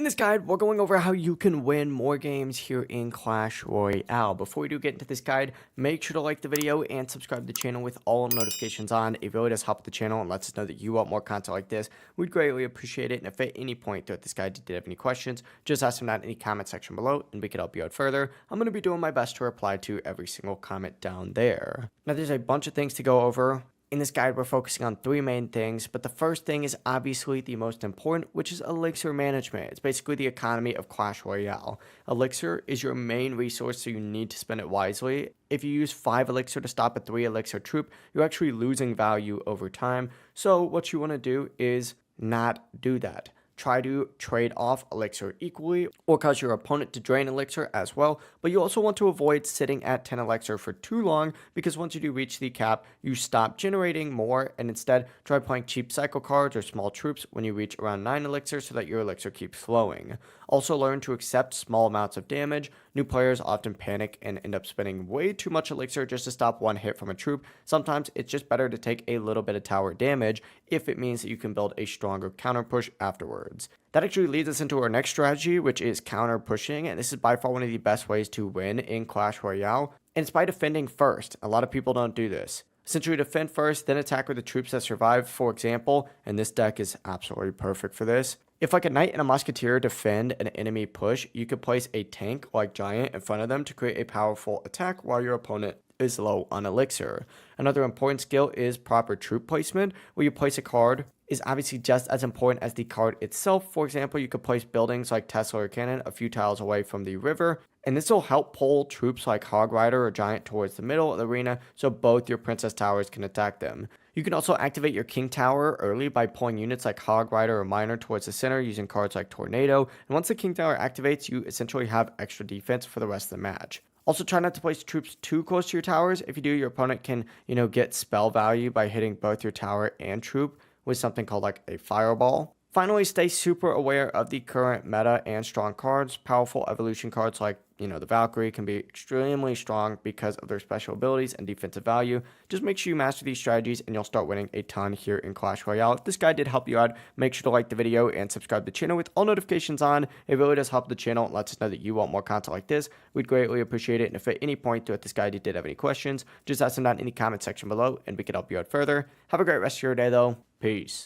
In this guide, we're going over how you can win more games here in Clash Royale. Before we do get into this guide, make sure to like the video and subscribe to the channel with all notifications on. It really does help the channel and lets us know that you want more content like this. We'd greatly appreciate it. And if at any point throughout this guide you did have any questions, just ask them down in the comment section below and we can help you out further. I'm going to be doing my best to reply to every single comment down there. Now, there's a bunch of things to go over. In this guide, we're focusing on three main things, but the first thing is obviously the most important, which is elixir management. It's basically the economy of Clash Royale. Elixir is your main resource, so you need to spend it wisely. If you use 5 elixir to stop a 3 elixir troop, you're actually losing value over time. So what you want to do is not do that. Try to trade off elixir equally or cause your opponent to drain elixir as well, but you also want to avoid sitting at 10 elixir for too long because once you do reach the cap, you stop generating more and instead try playing cheap cycle cards or small troops when you reach around 9 elixir so that your elixir keeps flowing. Also learn to accept small amounts of damage. New players often panic and end up spending way too much elixir just to stop one hit from a troop. Sometimes it's just better to take a little bit of tower damage if it means that you can build a stronger counter push afterwards. That actually leads us into our next strategy, which is counter pushing, and this is by far one of the best ways to win in Clash Royale, and it's by defending first. A lot of people don't do this. Essentially, defend first, then attack with the troops that survive, for example, and this deck is absolutely perfect for this. If like a knight and a musketeer defend an enemy push, you could place a tank like giant in front of them to create a powerful attack while your opponent is low on elixir. Another important skill is proper troop placement, where you place a card is obviously just as important as the card itself. For example, you could place buildings like Tesla or Cannon a few tiles away from the river, and this will help pull troops like Hog Rider or Giant towards the middle of the arena so both your Princess Towers can attack them. You can also activate your King Tower early by pulling units like Hog Rider or Miner towards the center using cards like Tornado, and once the King Tower activates, you essentially have extra defense for the rest of the match. Also, try not to place troops too close to your towers. If you do, your opponent can, get spell value by hitting both your tower and troop with something called like a fireball. Finally, stay super aware of the current meta and strong cards. Powerful evolution cards like, the Valkyrie can be extremely strong because of their special abilities and defensive value. Just make sure you master these strategies and you'll start winning a ton here in Clash Royale. If this guide did help you out, make sure to like the video and subscribe to the channel with all notifications on. It really does help the channel and lets us know that you want more content like this. We'd greatly appreciate it. And if at any point throughout this guide you did have any questions, just ask them down in the comment section below and we can help you out further. Have a great rest of your day though. Peace.